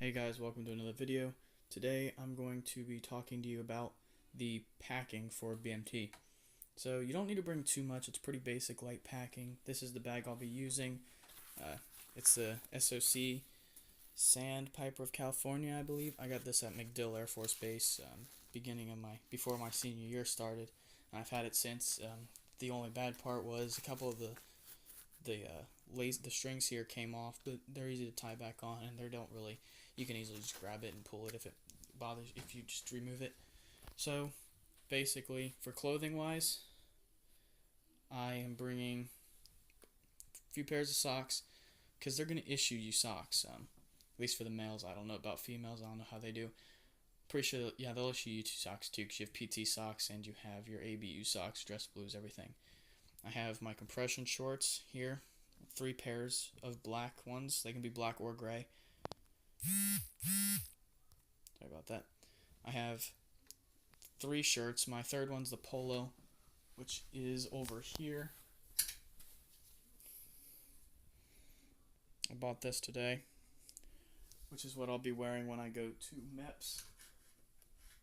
Hey guys, welcome to another video. Today I'm going to be talking to you about the packing for BMT. So you don't need to bring too much, it's pretty basic light packing. This is the bag I'll be using. It's the SOC Sandpiper of California, I believe. I got this at MacDill Air Force Base before my senior year started. And I've had it since. The only bad part was a couple of the strings here came off, but they're easy to tie back on, and you can easily just grab it and pull it if it bothers, if you just remove it. So basically, for clothing wise, I am bringing a few pairs of socks because they're going to issue you socks, at least for the males. I don't know about females, I don't know how they do. Pretty sure, yeah, they'll issue you two socks too, because you have PT socks and you have your ABU socks, dress blues, everything. I have my compression shorts here, 3 pairs of black ones. They can be black or gray. Sorry about that. I have 3 shirts. My third one's the polo, which is over here. I bought this today, which is what I'll be wearing when I go to MEPS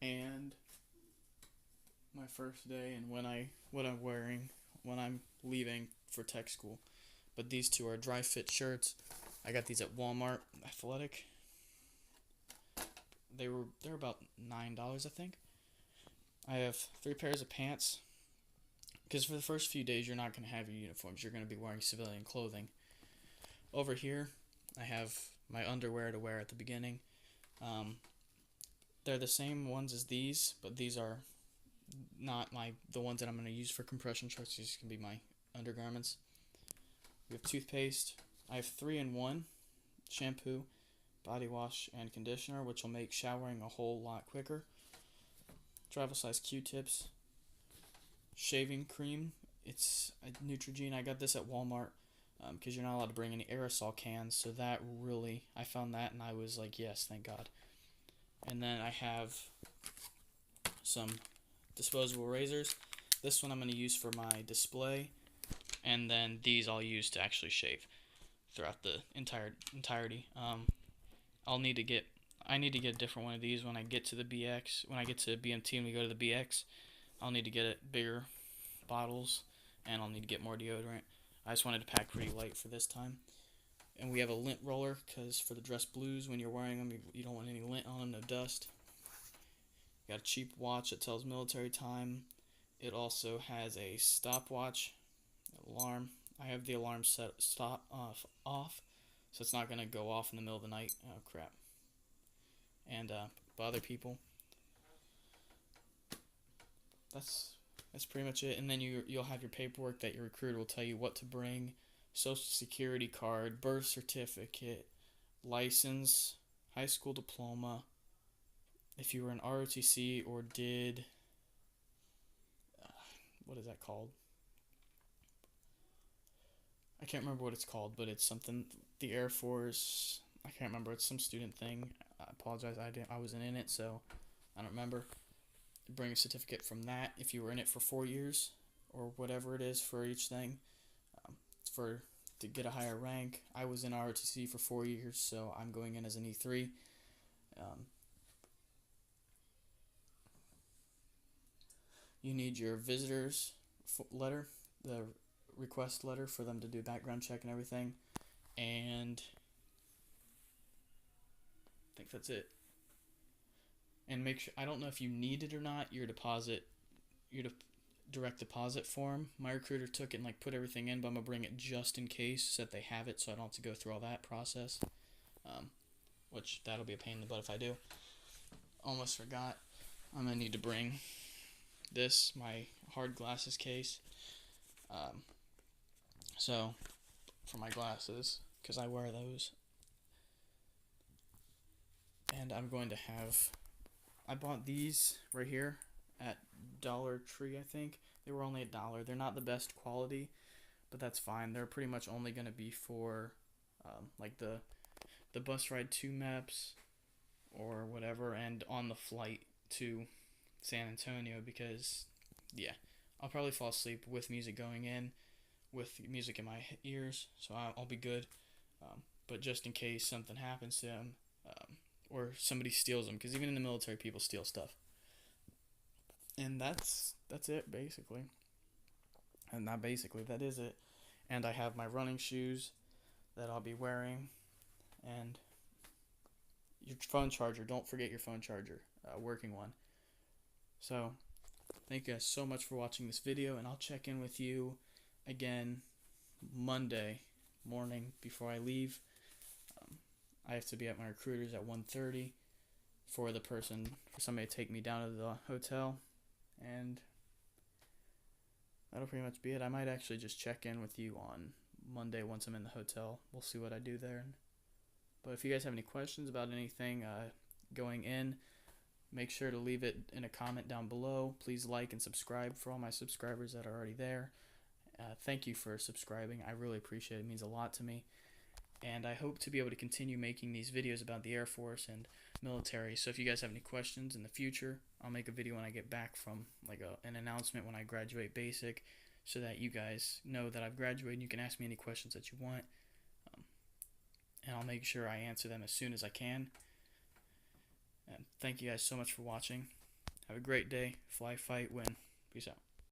and my first day, and what I'm wearing when I'm leaving for tech school. But these 2 are dry fit shirts. I got these at Walmart Athletic. They're about $9, I think. I have 3 pairs of pants, because for the first few days you're not going to have your uniforms. You're going to be wearing civilian clothing. Over here I have my underwear to wear at the beginning. They're the same ones as these, but these are not the ones that I'm going to use for compression shorts. These can be my undergarments. We have toothpaste. I have 3-in-1 shampoo, body wash, and conditioner, which will make showering a whole lot quicker. Travel size Q-tips, shaving cream. It's a Neutrogena. I got this at Walmart because you're not allowed to bring any aerosol cans. So that really, I found that and I was like, yes, thank God. And then I have some disposable razors. This one I'm going to use for my display, and then these I'll use to actually shave throughout the entirety. I need to get a different one of these when I get to the BX. When I get to BMT and we go to the BX, I'll need to get it bigger bottles, and I'll need to get more deodorant. I just wanted to pack pretty light for this time. And we have a lint roller, because for the dress blues, when you're wearing them, you don't want any lint on them, no dust. Got a cheap watch that tells military time. It also has a stopwatch, alarm. I have the alarm set off, so it's not gonna go off in the middle of the night. Oh crap! And bother people. That's pretty much it. And then you'll have your paperwork that your recruiter will tell you what to bring: social security card, birth certificate, license, high school diploma. If you were in ROTC or did, what is that called? I can't remember what it's called, but it's something, the Air Force, I can't remember, it's some student thing. I apologize, I wasn't in it, so I don't remember. Bring a certificate from that if you were in it for 4 years, or whatever it is for each thing. To get a higher rank. I was in ROTC for 4 years, so I'm going in as an E3. You need your visitor's letter, the request letter for them to do background check and everything, and I think that's it. And make sure, I don't know if you need it or not, your direct deposit form. My recruiter took it and put everything in, but I'm gonna bring it just in case so that they have it, so I don't have to go through all that process. Which that'll be a pain in the butt if I do. Almost forgot. I'm gonna need to bring this, my hard glasses case. So for my glasses, because I wear those, and I'm going to have, I bought these right here at Dollar Tree, I think. They were only $1. They're not the best quality, but that's fine. They're pretty much only going to be for the bus ride to MEPS or whatever, and on the flight to San Antonio, because yeah, I'll probably fall asleep with music going in, with music in my ears, so I'll be good. But just in case something happens to him, or somebody steals them, because even in the military, people steal stuff. And that's it basically. And not basically, that is it. And I have my running shoes that I'll be wearing, and your phone charger. Don't forget your phone charger, working one. So, thank you guys so much for watching this video, and I'll check in with you again Monday morning before I leave. I have to be at my recruiter's at 1:30 for somebody to take me down to the hotel, and that'll pretty much be it. I might actually just check in with you on Monday once I'm in the hotel. We'll see what I do there. But if you guys have any questions about anything going in, make sure to leave it in a comment down below. Please like and subscribe for all my subscribers that are already there. Thank you for subscribing. I really appreciate it. It means a lot to me. And I hope to be able to continue making these videos about the Air Force and military. So if you guys have any questions in the future, I'll make a video when I get back from an announcement when I graduate basic, so that you guys know that I've graduated and you can ask me any questions that you want. And I'll make sure I answer them as soon as I can. And thank you guys so much for watching. Have a great day. Fly, fight, win. Peace out.